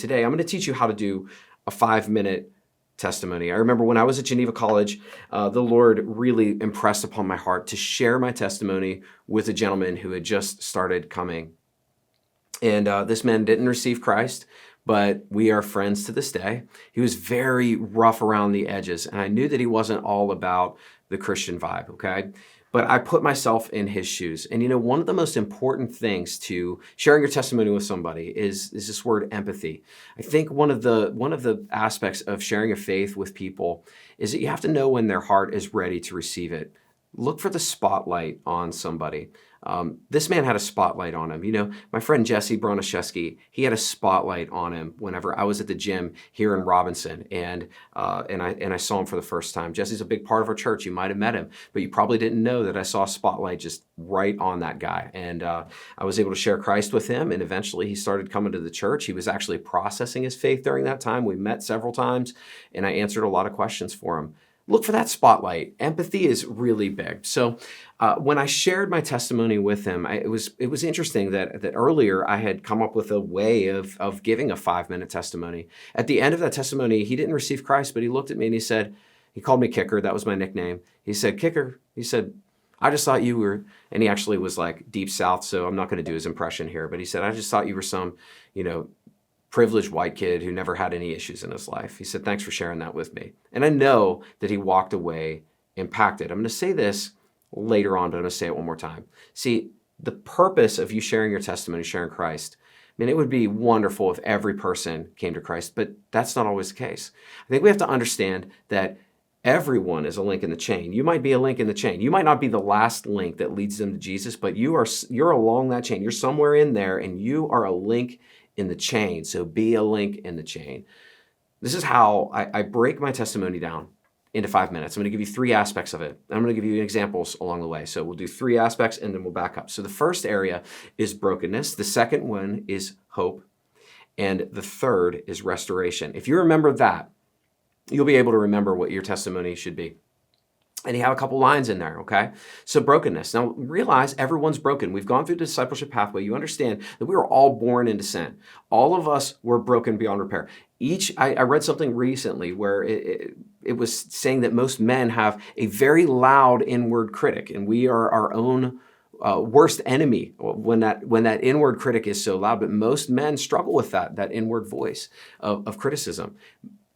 Today, I'm going to teach you how to do a 5-minute testimony. I remember when I was at Geneva College, the Lord really impressed upon my heart to share my testimony with a gentleman who had just started coming. And this man didn't receive Christ, but we are friends to this day. He was very rough around the edges, and I knew that he wasn't all about the Christian vibe, okay? But I put myself in his shoes. And one of the most important things to sharing your testimony with somebody is this word empathy. I think one of the aspects of sharing a faith with people is that you have to know when their heart is ready to receive it. Look for the spotlight on somebody. This man had a spotlight on him. My friend Jesse Bronaszewski, he had a spotlight on him whenever I was at the gym here in Robinson, and I saw him for the first time. Jesse's a big part of our church. You might have met him, but you probably didn't know that I saw a spotlight just right on that guy. And I was able to share Christ with him, and eventually he started coming to the church. He was actually processing his faith during that time. We met several times, and I answered a lot of questions for him. Look for that spotlight. Empathy is really big. So when I shared my testimony with him, it was interesting that earlier I had come up with a way of giving a 5-minute testimony. At the end of that testimony, he didn't receive Christ, but he looked at me and he called me Kicker. That was my nickname. He said, "Kicker," he said, "I just thought you were," and he actually was like deep South, so I'm not going to do his impression here, but he said, "I just thought you were some, privileged white kid who never had any issues in his life." He said, "Thanks for sharing that with me." And I know that he walked away impacted. I'm going to say this later on, but I'm going to say it one more time. See, the purpose of you sharing your testimony, sharing Christ, it would be wonderful if every person came to Christ, but that's not always the case. I think we have to understand that everyone is a link in the chain. You might be a link in the chain. You might not be the last link that leads them to Jesus, but you're along that chain. You're somewhere in there, and you are a link in the chain. So be a link in the chain. This is how I break my testimony down into 5 minutes. I'm going to give you 3 aspects of it. I'm going to give you examples along the way. So we'll do 3 aspects and then we'll back up. So the first area is brokenness. The second one is hope. And the third is restoration. If you remember that, you'll be able to remember what your testimony should be. And you have a couple lines in there, okay? So brokenness. Now realize everyone's broken. We've gone through the discipleship pathway. You understand that we were all born into sin. All of us were broken beyond repair. I read something recently where it was saying that most men have a very loud inward critic, and we are our own worst enemy when that inward critic is so loud. But most men struggle with that inward voice of criticism.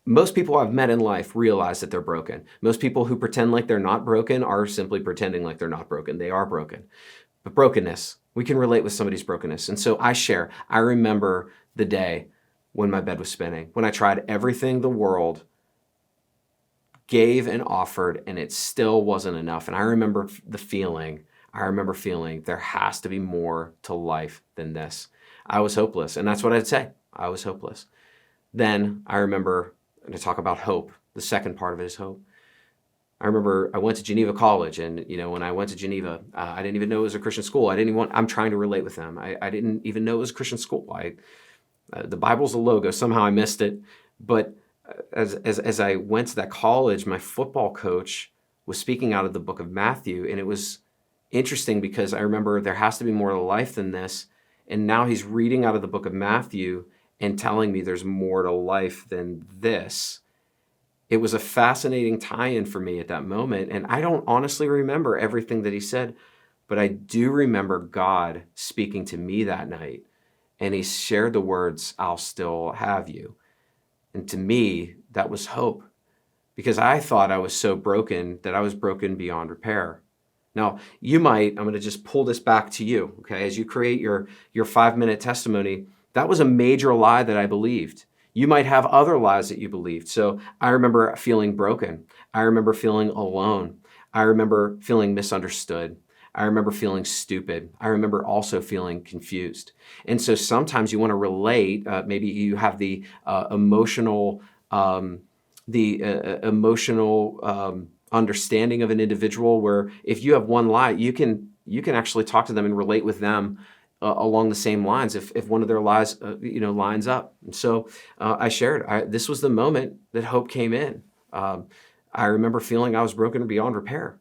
Most people I've met in life realize that they're broken. Most people who pretend like they're not broken are simply pretending like they're not broken. They are broken. But brokenness, we can relate with somebody's brokenness. And so I remember the day when my bed was spinning, when I tried everything the world gave and offered, and it still wasn't enough. And I remember feeling there has to be more to life than this. I was hopeless. And that's what I'd say. I was hopeless. Then I remember, and to talk about hope, the second part of it is hope. I remember I went to Geneva College, and when I went to Geneva, I didn't even know it was a Christian school. I'm trying to relate with them. I didn't even know it was a Christian school. The Bible's a logo. Somehow I missed it. But as I went to that college, my football coach was speaking out of the book of Matthew, and it was interesting because I remember there has to be more to life than this. And now he's reading out of the book of Matthew and telling me there's more to life than this. It was a fascinating tie-in for me at that moment. And I don't honestly remember everything that he said, but I do remember God speaking to me that night. And he shared the words, "I'll still have you." And to me, that was hope, because I thought I was so broken that I was broken beyond repair. Now, I'm going to just pull this back to you, okay? As you create your 5-minute testimony, that was a major lie that I believed. You might have other lies that you believed. So I remember feeling broken. I remember feeling alone. I remember feeling misunderstood. I remember feeling stupid. I remember also feeling confused. And so sometimes you want to relate. Maybe you have the emotional understanding of an individual, where if you have one lie, you can actually talk to them and relate with them along the same lines if one of their lies lines up. And so I shared, this was the moment that hope came in. I remember feeling I was broken beyond repair.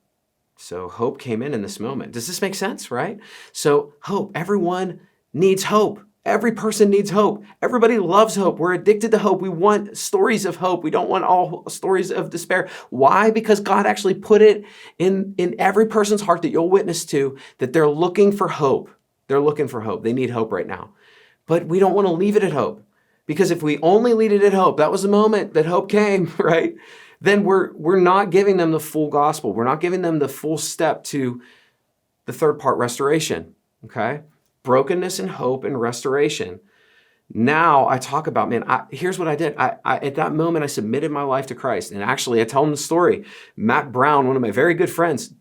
So hope came in this moment. Does this make sense, right? So hope, everyone needs hope. Every person needs hope. Everybody loves hope. We're addicted to hope. We want stories of hope. We don't want all stories of despair. Why? Because God actually put it in every person's heart that you'll witness to, that they're looking for hope. They're looking for hope. They need hope right now. But we don't want to leave it at hope. Because if we only leave it at hope, that was the moment that hope came, right? Then we're not giving them the full gospel. We're not giving them the full step to the third part, restoration, okay? Brokenness and hope and restoration. Now I talk about, man, here's what I did. I at that moment, I submitted my life to Christ. And actually, I tell him the story. Matt Brown, one of my very good friends,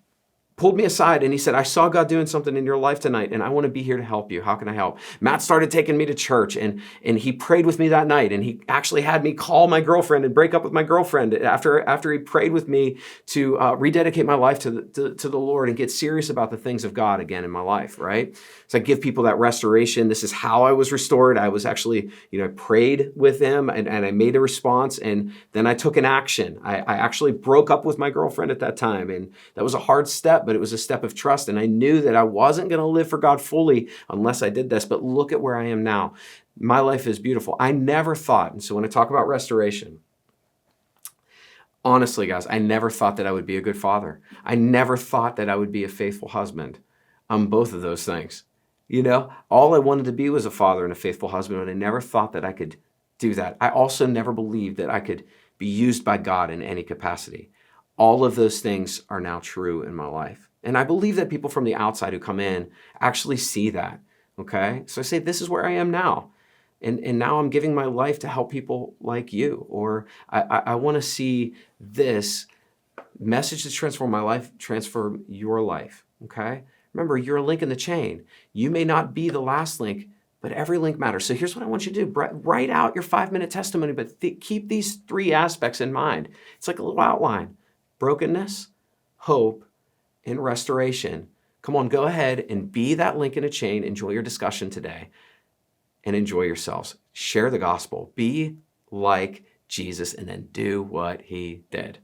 pulled me aside and he said, I saw God doing something in your life tonight and I want to be here to help you. How can I help? Matt started taking me to church and he prayed with me that night, and he actually had me call my girlfriend and break up with my girlfriend after he prayed with me to rededicate my life to the Lord and get serious about the things of God again in my life, right? So I give people that restoration. This is how I was restored. I was actually, prayed with him and I made a response, and then I took an action. I actually broke up with my girlfriend at that time, and that was a hard step, but it was a step of trust. And I knew that I wasn't going to live for God fully unless I did this. But look at where I am now. My life is beautiful. I never thought, and so when I talk about restoration, honestly, guys, I never thought that I would be a good father. I never thought that I would be a faithful husband. I'm both of those things. All I wanted to be was a father and a faithful husband, but I never thought that I could do that. I also never believed that I could be used by God in any capacity. All of those things are now true in my life. And I believe that people from the outside who come in actually see that, okay? So I say, this is where I am now. And now I'm giving my life to help people like you. Or I want to see this message to transform my life, transform your life, okay? Remember, you're a link in the chain. You may not be the last link, but every link matters. So here's what I want you to do. Write out your 5-minute testimony, but keep these 3 aspects in mind. It's like a little outline. Brokenness, hope, and restoration. Come on, go ahead and be that link in a chain. Enjoy your discussion today and enjoy yourselves. Share the gospel. Be like Jesus and then do what he did.